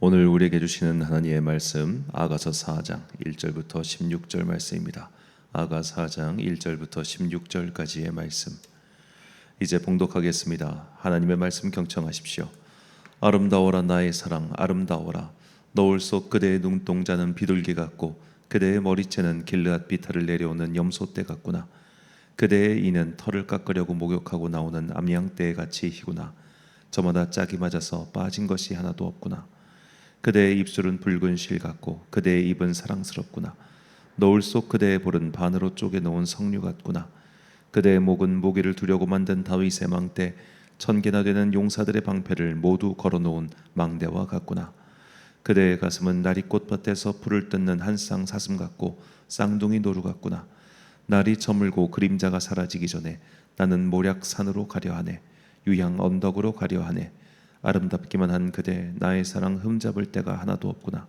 오늘 우리에게 주시는 하나님의 말씀 아가서 4장 1절부터 16절 말씀입니다. 아가서 4장 1절부터 16절까지의 말씀. 이제 봉독하겠습니다. 하나님의 말씀 경청하십시오. 아름다워라 나의 사랑, 아름다워라. 너울 속 그대의 눈동자는 비둘기 같고 그대의 머리채는 길르앗 비탈을 내려오는 염소떼 같구나. 그대의 이는 털을 깎으려고 목욕하고 나오는 암양떼 같이 희구나. 저마다 짝이 맞아서 빠진 것이 하나도 없구나. 그대의 입술은 붉은 실 같고 그대의 입은 사랑스럽구나. 노을 속 그대의 볼은 반으로 쪼개 놓은 석류 같구나. 그대의 목은 모기를 두려고 만든 다윗의 망대, 천개나 되는 용사들의 방패를 모두 걸어놓은 망대와 같구나. 그대의 가슴은 나리 꽃밭에서 풀을 뜯는 한 쌍 사슴 같고 쌍둥이 노루 같구나. 날이 저물고 그림자가 사라지기 전에 나는 모략산으로 가려 하네. 유향 언덕으로 가려 하네. 아름답기만 한 그대, 나의 사랑 흠잡을 데가 하나도 없구나.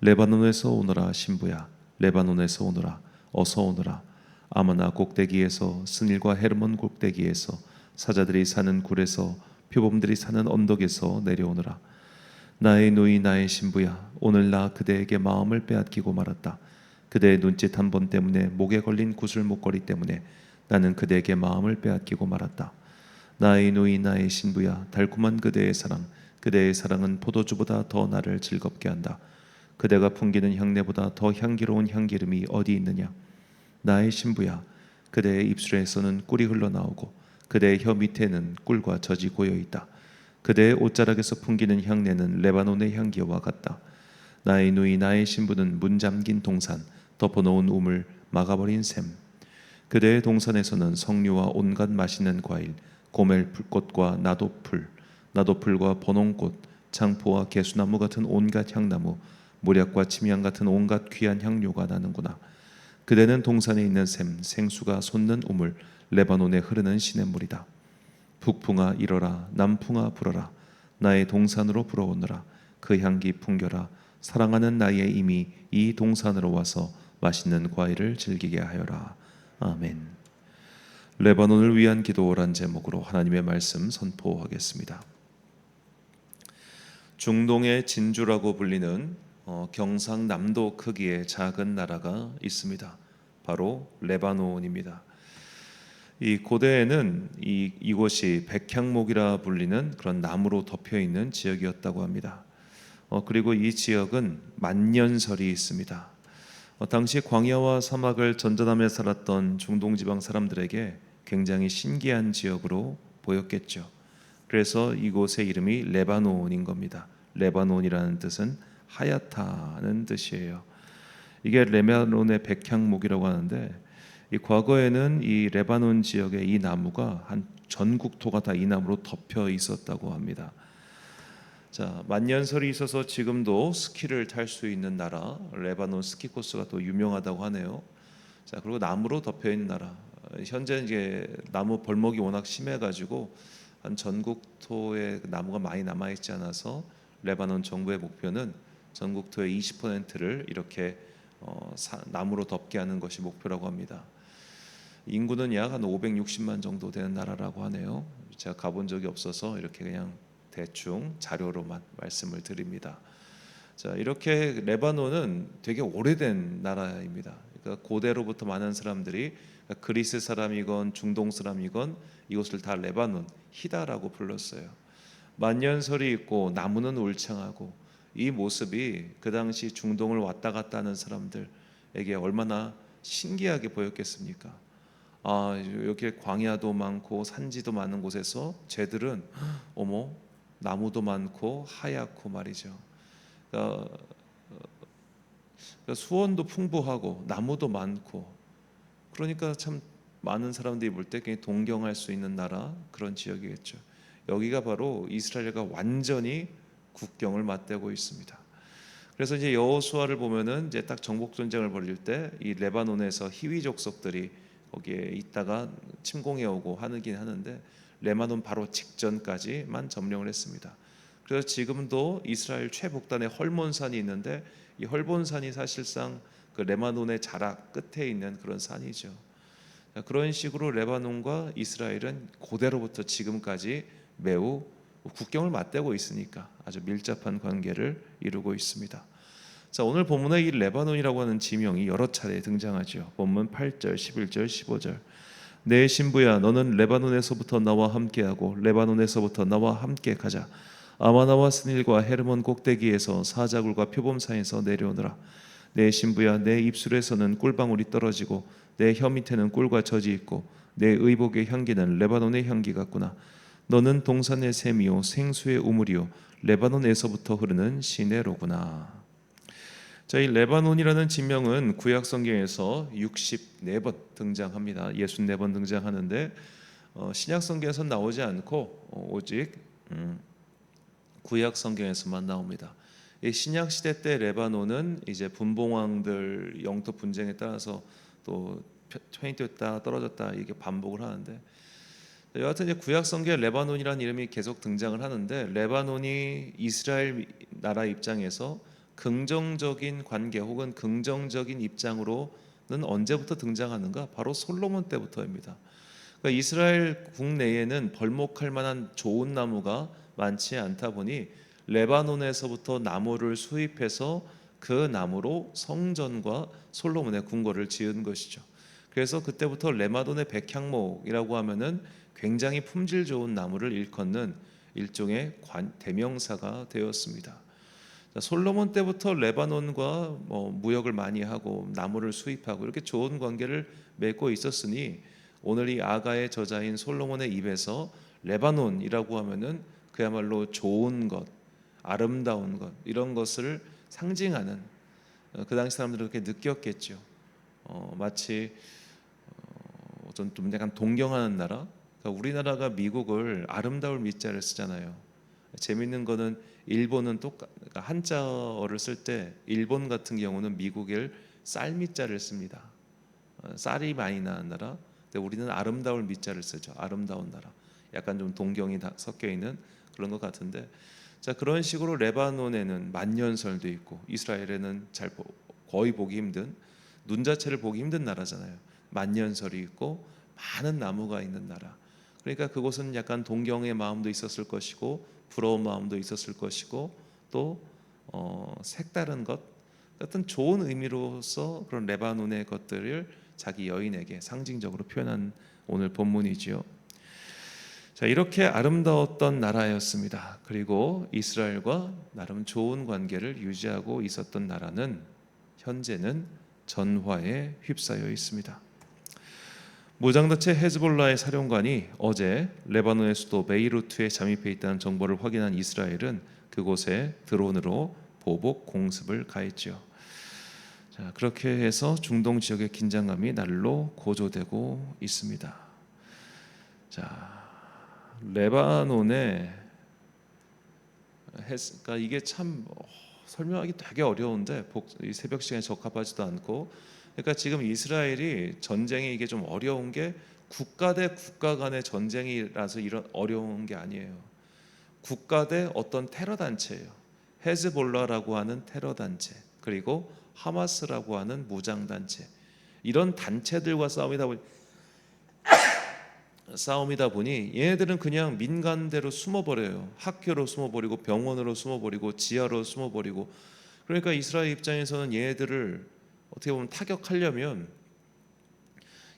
레바논에서 오너라 신부야, 레바논에서 오너라, 어서 오너라. 아마나 꼭대기에서, 스닐과 헤르몬 꼭대기에서, 사자들이 사는 굴에서, 표범들이 사는 언덕에서 내려오너라. 나의 누이 나의 신부야, 오늘 나 그대에게 마음을 빼앗기고 말았다. 그대의 눈짓 한 번 때문에, 목에 걸린 구슬 목걸이 때문에 나는 그대에게 마음을 빼앗기고 말았다. 나의 누이 나의 신부야, 달콤한 그대의 사랑, 그대의 사랑은 포도주보다 더 나를 즐겁게 한다. 그대가 풍기는 향내보다 더 향기로운 향기름이 어디 있느냐. 나의 신부야, 그대의 입술에서는 꿀이 흘러나오고 그대의 혀 밑에는 꿀과 젖이 고여있다. 그대의 옷자락에서 풍기는 향내는 레바논의 향기와 같다. 나의 누이 나의 신부는 문 잠긴 동산, 덮어놓은 우물, 막아버린 샘. 그대의 동산에서는 석류와 온갖 맛있는 과일, 고멜꽃과 나도풀, 나도풀과 번홍꽃, 창포와 개수나무 같은 온갖 향나무, 모략과 침향 같은 온갖 귀한 향료가 나는구나. 그대는 동산에 있는 샘, 생수가 솟는 우물, 레바논에 흐르는 시냇물이다. 북풍아 일어라, 남풍아 불어라. 나의 동산으로 불어오너라. 그 향기 풍겨라. 사랑하는 나의 임이 이 동산으로 와서 맛있는 과일을 즐기게 하여라. 아멘. 레바논을 위한 기도란 제목으로 하나님의 말씀 선포하겠습니다. 중동의 진주라고 불리는 경상남도 크기의 작은 나라가 있습니다. 바로 레바논입니다. 이 고대에는 이곳이 백향목이라 불리는 그런 나무로 덮여 있는 지역이었다고 합니다. 그리고 이 지역은 만년설이 있습니다. 당시 광야와 사막을 전전하며 살았던 중동 지방 사람들에게 굉장히 신기한 지역으로 보였겠죠. 그래서 이곳의 이름이 레바논인 겁니다. 레바논이라는 뜻은 하얗다는 뜻이에요. 이게 레바논의 백향목이라고 하는데, 이 과거에는 이 레바논 지역의 이 나무가 한 전국토가 다 이 나무로 덮여 있었다고 합니다. 자, 만년설이 있어서 지금도 스키를 탈 수 있는 나라, 레바논 스키 코스가 또 유명하다고 하네요. 자, 그리고 나무로 덮여 있는 나라. 현재 이제 나무 벌목이 워낙 심해가지고 한 전국토에 나무가 많이 남아 있지 않아서 레바논 정부의 목표는 전국토의 20%를 이렇게 나무로 덮게 하는 것이 목표라고 합니다. 인구는 약 한 560만 정도 되는 나라라고 하네요. 제가 가본 적이 없어서 이렇게 그냥 대충 자료로만 말씀을 드립니다. 자, 이렇게 레바논은 되게 오래된 나라입니다. 그러니까 고대로부터 많은 사람들이, 그러니까 그리스 사람이건 중동 사람이건 이곳을 다 레바논, 히다라고 불렀어요. 만년설이 있고 나무는 울창하고, 이 모습이 그 당시 중동을 왔다 갔다 하는 사람들에게 얼마나 신기하게 보였겠습니까? 아, 이렇게 광야도 많고 산지도 많은 곳에서 쟤들은 어머, 나무도 많고 하얗고 말이죠. 그러니까 수원도 풍부하고 나무도 많고, 그러니까 참 많은 사람들이 볼 때 굉장히 동경할 수 있는 나라, 그런 지역이겠죠. 여기가 바로 이스라엘과 완전히 국경을 맞대고 있습니다. 그래서 이제 여호수아를 보면은 이제 딱 정복 전쟁을 벌일 때 이 레바논에서 히위 족속들이 거기에 있다가 침공해 오고 하긴 하는데, 레바논 바로 직전까지만 점령을 했습니다. 그래서 지금도 이스라엘 최북단에 헐몬산이 있는데, 이 헐몬산이 사실상 그 레바논의 자락 끝에 있는 그런 산이죠. 그런 식으로 레바논과 이스라엘은 고대로부터 지금까지 매우 국경을 맞대고 있으니까 아주 밀접한 관계를 이루고 있습니다. 자, 오늘 본문에 이 레바논이라고 하는 지명이 여러 차례 등장하죠. 본문 8절, 11절, 15절. 내 신부야, 너는 레바논에서부터 나와 함께하고 레바논에서부터 나와 함께 가자. 아마나와 스닐과 헤르몬 꼭대기에서 사자굴과 표범 사이에서 내려오너라. 내 신부야, 내 입술에서는 꿀방울이 떨어지고 내 혀 밑에는 꿀과 젖이 있고 내 의복의 향기는 레바논의 향기 같구나. 너는 동산의 샘이요 생수의 우물이요 레바논에서부터 흐르는 시내로구나. 자, 이 레바논이라는 지명은 구약 성경에서 64번 등장합니다. 64번 등장하는데 신약 성경에서 나오지 않고 오직 구약 성경에서만 나옵니다. 이 신약 시대 때 레바논은 이제 분봉왕들 영토 분쟁에 따라서 또 팽이됐다 떨어졌다 이게 반복을 하는데, 여하튼 이제 구약 성경에 레바논이라는 이름이 계속 등장을 하는데, 레바논이 이스라엘 나라 입장에서 긍정적인 관계 혹은 긍정적인 입장으로는 언제부터 등장하는가? 바로 솔로몬 때부터입니다. 그러니까 이스라엘 국내에는 벌목할 만한 좋은 나무가 많지 않다 보니 레바논에서부터 나무를 수입해서 그 나무로 성전과 솔로몬의 궁궐을 지은 것이죠. 그래서 그때부터 레바논의 백향목이라고 하면은 굉장히 품질 좋은 나무를 일컫는 일종의 대명사가 되었습니다. 솔로몬 때부터 레바논과 무역을 많이 하고 나무를 수입하고 이렇게 좋은 관계를 맺고 있었으니, 오늘 이 아가의 저자인 솔로몬의 입에서 레바논이라고 하면은 그야말로 좋은 것, 아름다운 것, 이런 것을 상징하는, 그 당시 사람들은 그렇게 느꼈겠죠. 마치 좀 약간 동경하는 나라. 그러니까 우리나라가 미국을 아름다울 미자를 쓰잖아요. 재밌는 거는 일본은 그러니까 한자어를 쓸 때 일본 같은 경우는 미국을 쌀미자를 씁니다. 쌀이 많이 나는 나라. 근데 우리는 아름다울 미자를 쓰죠. 아름다운 나라. 약간 좀 동경이 섞여 있는 그런 것 같은데, 자, 그런 식으로 레바논에는 만년설도 있고, 이스라엘에는 거의 보기 힘든, 눈 자체를 보기 힘든 나라잖아요. 만년설이 있고 많은 나무가 있는 나라. 그러니까 그곳은 약간 동경의 마음도 있었을 것이고 부러운 마음도 있었을 것이고 또 색다른 것 같은 좋은 의미로서 그런 레바논의 것들을 자기 여인에게 상징적으로 표현한 오늘 본문이지요. 자, 이렇게 아름다웠던 나라였습니다. 그리고 이스라엘과 나름 좋은 관계를 유지하고 있었던 나라는 현재는 전화에 휩싸여 있습니다. 무장단체 헤즈볼라의 사령관이 어제 레바논의 수도 베이루트에 잠입해 있다는 정보를 확인한 이스라엘은 그곳에 드론으로 보복 공습을 가했죠. 자, 그렇게 해서 중동 지역의 긴장감이 날로 고조되고 있습니다. 자, 레바논의 그러니까 이게 참 설명하기 되게 어려운데 새벽 시간에 적합하지도 않고, 그러니까 지금 이스라엘이 전쟁이 이게 좀 어려운 게 국가 대 국가 간의 전쟁이라서 이런 어려운 게 아니에요. 국가 대 어떤 테러 단체예요. 헤즈볼라라고 하는 테러 단체, 그리고 하마스라고 하는 무장 단체, 이런 단체들과 싸움이다 보니 얘네들은 그냥 민간대로 숨어버려요. 학교로 숨어버리고 병원으로 숨어버리고 지하로 숨어버리고. 그러니까 이스라엘 입장에서는 얘네들을 어떻게 보면 타격하려면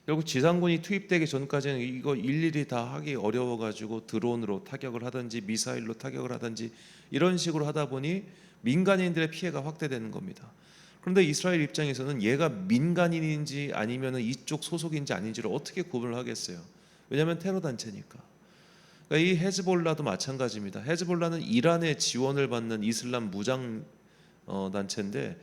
결국 지상군이 투입되기 전까지는 이거 일일이 다 하기 어려워가지고 드론으로 타격을 하든지 미사일로 타격을 하든지 이런 식으로 하다 보니 민간인들의 피해가 확대되는 겁니다. 그런데 이스라엘 입장에서는 얘가 민간인인지 아니면 이쪽 소속인지 아닌지를 어떻게 구분을 하겠어요? 왜냐하면 테러 단체니까. 그러니까 이 헤즈볼라도 마찬가지입니다. 헤즈볼라는 이란의 지원을 받는 이슬람 무장 단체인데,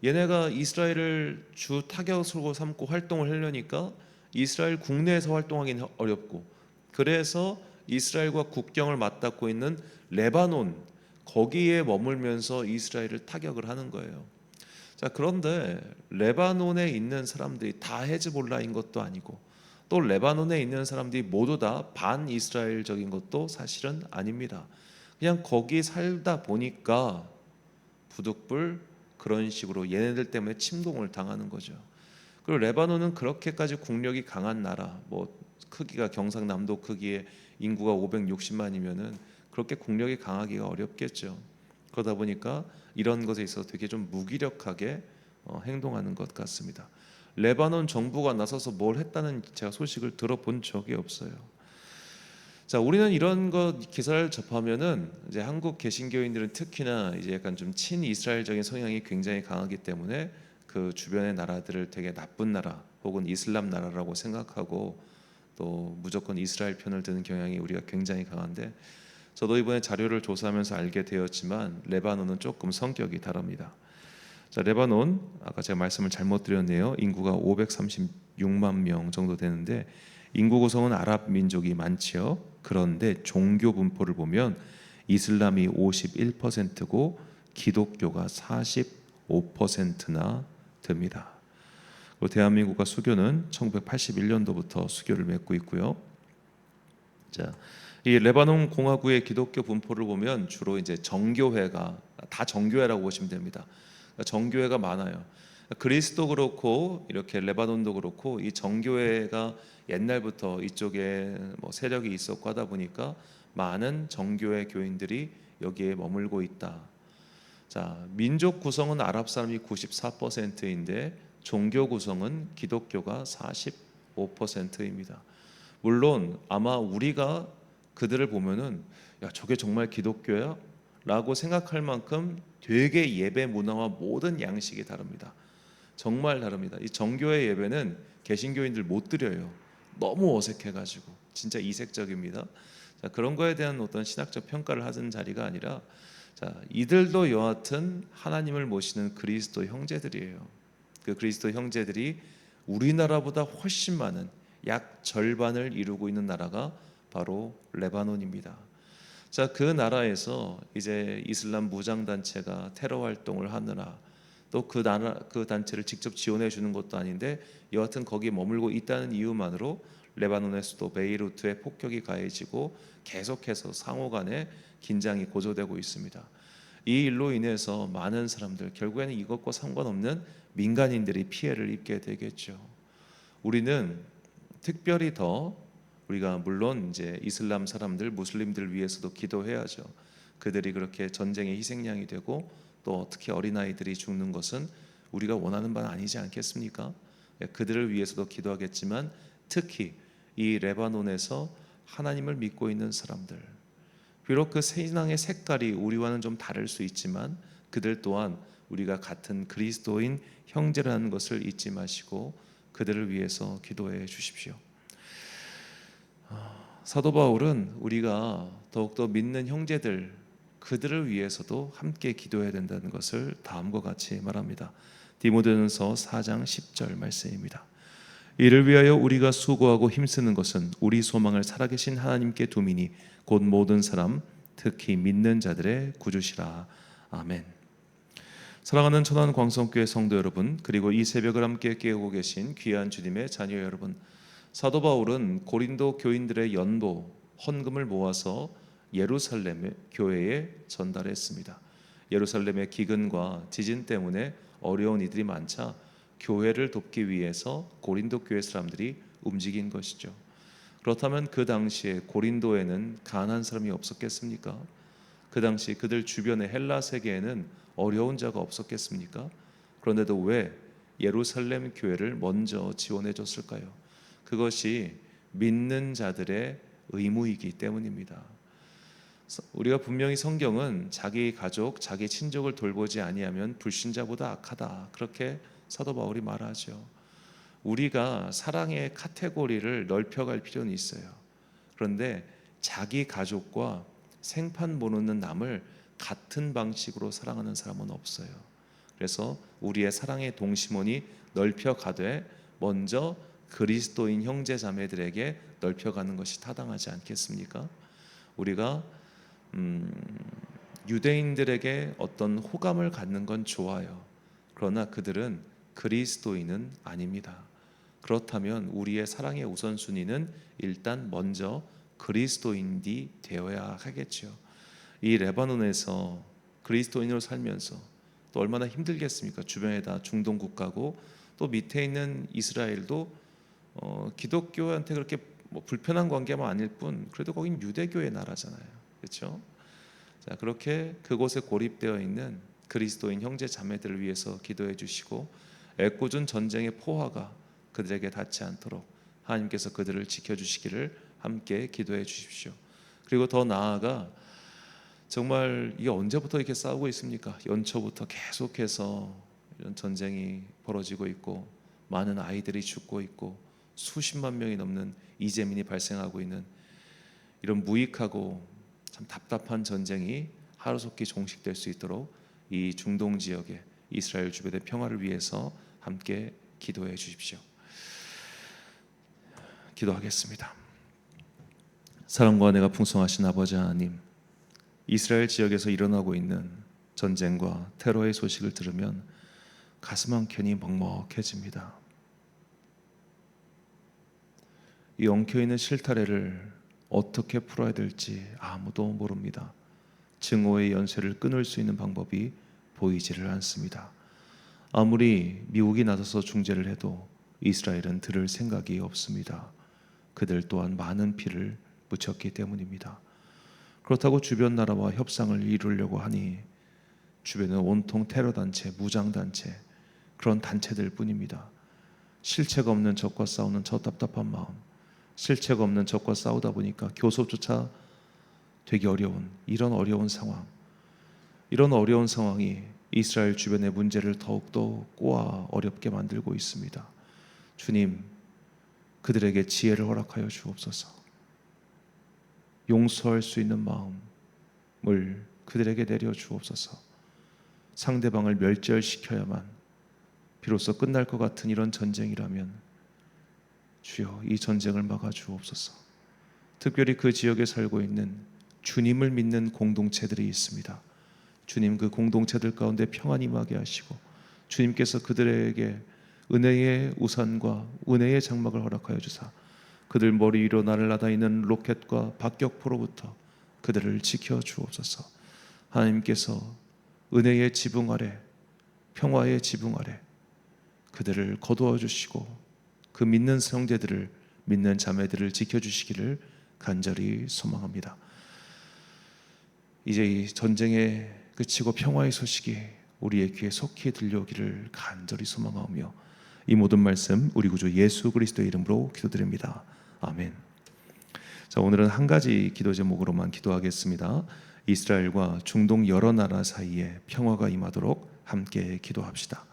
얘네가 이스라엘을 주 타격으로 삼고 활동을 하려니까 이스라엘 국내에서 활동하기는 어렵고, 그래서 이스라엘과 국경을 맞닿고 있는 레바논 거기에 머물면서 이스라엘을 타격을 하는 거예요. 자, 그런데 레바논에 있는 사람들이 다 헤즈볼라인 것도 아니고 또 레바논에 있는 사람들이 모두 다 반이스라엘적인 것도 사실은 아닙니다. 그냥 거기 살다 보니까 부득불 그런 식으로 얘네들 때문에 침공을 당하는 거죠. 그리고 레바논은 그렇게까지 국력이 강한 나라, 크기가 경상남도 크기의 인구가 560만이면은 그렇게 국력이 강하기가 어렵겠죠. 그러다 보니까 이런 것에 있어서 되게 좀 무기력하게 행동하는 것 같습니다. 레바논 정부가 나서서 뭘 했다는 제가 소식을 들어본 적이 없어요. 자, 우리는 이런 것 기사를 접하면은 이제 한국 개신교인들은 특히나 이제 약간 좀 친이스라엘적인 성향이 굉장히 강하기 때문에 그 주변의 나라들을 되게 나쁜 나라 혹은 이슬람 나라라고 생각하고 또 무조건 이스라엘 편을 드는 경향이 우리가 굉장히 강한데, 저도 이번에 자료를 조사하면서 알게 되었지만 레바논은 조금 성격이 다릅니다. 자, 레바논 아까 제가 말씀을 잘못 드렸네요. 인구가 536만 명 정도 되는데 인구 구성은 아랍 민족이 많지요. 그런데 종교 분포를 보면 이슬람이 51%고 기독교가 45%나 됩니다. 그리고 대한민국과 수교는 1981년도부터 수교를 맺고 있고요. 자, 이 레바논 공화국의 기독교 분포를 보면 주로 이제 정교회가 다 정교회라고 보시면 됩니다. 정교회가 많아요. 그리스도 그렇고 이렇게 레바논도 그렇고 이 정교회가 옛날부터 이쪽에 뭐 세력이 있었고 하다 보니까 많은 정교회 교인들이 여기에 머물고 있다. 자, 민족 구성은 아랍 사람이 94%인데 종교 구성은 기독교가 45%입니다. 물론 아마 우리가 그들을 보면은 야, 저게 정말 기독교야? 라고 생각할 만큼 되게 예배 문화와 모든 양식이 다릅니다. 정말 다릅니다. 이 정교회 예배는 개신교인들 못 드려요. 너무 어색해가지고 진짜 이색적입니다. 자, 그런 거에 대한 어떤 신학적 평가를 하는 자리가 아니라, 자, 이들도 여하튼 하나님을 모시는 그리스도 형제들이에요. 그 그리스도 형제들이 우리나라보다 훨씬 많은 약 절반을 이루고 있는 나라가 바로 레바논입니다. 자, 그 나라에서 이제 이슬람 무장 단체가 테러 활동을 하느라 또 그 나라 그 단체를 직접 지원해 주는 것도 아닌데 여하튼 거기에 머물고 있다는 이유만으로 레바논의 수도 베이루트에 폭격이 가해지고 계속해서 상호 간에 긴장이 고조되고 있습니다. 이 일로 인해서 많은 사람들, 결국에는 이것과 상관없는 민간인들이 피해를 입게 되겠죠. 우리는 특별히 더 우리가 물론 이제 이슬람 사람들, 무슬림들 위해서도 기도해야죠. 그들이 그렇게 전쟁의 희생양이 되고 또 특히 어린아이들이 죽는 것은 우리가 원하는 바는 아니지 않겠습니까? 그들을 위해서도 기도하겠지만 특히 이 레바논에서 하나님을 믿고 있는 사람들, 비록 그 신앙의 색깔이 우리와는 좀 다를 수 있지만 그들 또한 우리가 같은 그리스도인 형제라는 것을 잊지 마시고 그들을 위해서 기도해 주십시오. 사도 바울은 우리가 더욱더 믿는 형제들, 그들을 위해서도 함께 기도해야 된다는 것을 다음과 같이 말합니다. 디모데전서 4장 10절 말씀입니다. 이를 위하여 우리가 수고하고 힘쓰는 것은 우리 소망을 살아계신 하나님께 두미니 곧 모든 사람 특히 믿는 자들의 구주시라. 아멘. 사랑하는 천안 광성교회 성도 여러분, 그리고 이 새벽을 함께 깨우고 계신 귀한 주님의 자녀 여러분, 사도 바울은 고린도 교인들의 연보 헌금을 모아서 예루살렘 교회에 전달했습니다. 예루살렘의 기근과 지진 때문에 어려운 이들이 많자 교회를 돕기 위해서 고린도 교회 사람들이 움직인 것이죠. 그렇다면 그 당시에 고린도에는 가난한 사람이 없었겠습니까? 그 당시 그들 주변의 헬라 세계에는 어려운 자가 없었겠습니까? 그런데도 왜 예루살렘 교회를 먼저 지원해 줬을까요? 그것이 믿는 자들의 의무이기 때문입니다. 우리가 분명히 성경은 자기 가족, 자기 친족을 돌보지 아니하면 불신자보다 악하다, 그렇게 사도 바울이 말하죠. 우리가 사랑의 카테고리를 넓혀갈 필요는 있어요. 그런데 자기 가족과 생판 모르는 남을 같은 방식으로 사랑하는 사람은 없어요. 그래서 우리의 사랑의 동심원이 넓혀가되 먼저 그리스도인 형제 자매들에게 넓혀가는 것이 타당하지 않겠습니까? 우리가 유대인들에게 어떤 호감을 갖는 건 좋아요. 그러나 그들은 그리스도인은 아닙니다. 그렇다면 우리의 사랑의 우선순위는 일단 먼저 그리스도인이 되어야 하겠죠. 이 레바논에서 그리스도인으로 살면서 또 얼마나 힘들겠습니까? 주변에 다 중동 국가고 또 밑에 있는 이스라엘도 기독교한테 그렇게 뭐 불편한 관계만 아닐 뿐 그래도 거긴 유대교의 나라잖아요. 그렇죠? 자, 그렇게 그곳에 고립되어 있는 그리스도인 형제 자매들을 위해서 기도해 주시고 애꿎은 전쟁의 포화가 그들에게 닿지 않도록 하나님께서 그들을 지켜주시기를 함께 기도해 주십시오. 그리고 더 나아가 정말 이게 언제부터 이렇게 싸우고 있습니까? 연초부터 계속해서 이런 전쟁이 벌어지고 있고 많은 아이들이 죽고 있고 수십만 명이 넘는 이재민이 발생하고 있는 이런 무익하고 참 답답한 전쟁이 하루속히 종식될 수 있도록 이 중동 지역의 이스라엘 주변의 평화를 위해서 함께 기도해 주십시오. 기도하겠습니다. 사랑과 은혜가 풍성하신 아버지 하나님, 이스라엘 지역에서 일어나고 있는 전쟁과 테러의 소식을 들으면 가슴 한켠이 먹먹해집니다. 이 엉켜있는 실타래를 어떻게 풀어야 될지 아무도 모릅니다. 증오의 연쇄를 끊을 수 있는 방법이 보이지를 않습니다. 아무리 미국이 나서서 중재를 해도 이스라엘은 들을 생각이 없습니다. 그들 또한 많은 피를 묻혔기 때문입니다. 그렇다고 주변 나라와 협상을 이루려고 하니 주변은 온통 테러단체, 무장단체, 그런 단체들 뿐입니다. 실체가 없는 적과 싸우는 저 답답한 마음, 실체가 없는 적과 싸우다 보니까 교섭조차 되기 어려운 이런 어려운 상황, 이런 어려운 상황이 이스라엘 주변의 문제를 더욱더 꼬아 어렵게 만들고 있습니다. 주님, 그들에게 지혜를 허락하여 주옵소서. 용서할 수 있는 마음을 그들에게 내려 주옵소서. 상대방을 멸절시켜야만 비로소 끝날 것 같은 이런 전쟁이라면 주여 이 전쟁을 막아 주옵소서. 특별히 그 지역에 살고 있는 주님을 믿는 공동체들이 있습니다. 주님, 그 공동체들 가운데 평안이 임하게 하시고 주님께서 그들에게 은혜의 우산과 은혜의 장막을 허락하여 주사 그들 머리 위로 날아다 있는 로켓과 박격포로부터 그들을 지켜 주옵소서. 하나님께서 은혜의 지붕 아래, 평화의 지붕 아래 그들을 거두어 주시고 그 믿는 형제들을, 믿는 자매들을 지켜주시기를 간절히 소망합니다. 이제 이 전쟁의 그치고 평화의 소식이 우리의 귀에 속히 들려오기를 간절히 소망하며 이 모든 말씀 우리 구주 예수 그리스도의 이름으로 기도드립니다. 아멘. 자, 오늘은 한 가지 기도 제목으로만 기도하겠습니다. 이스라엘과 중동 여러 나라 사이에 평화가 임하도록 함께 기도합시다.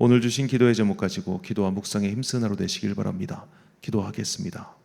오늘 주신 기도의 제목 가지고 기도와 묵상에 힘쓰는 하루 되시길 바랍니다. 기도하겠습니다.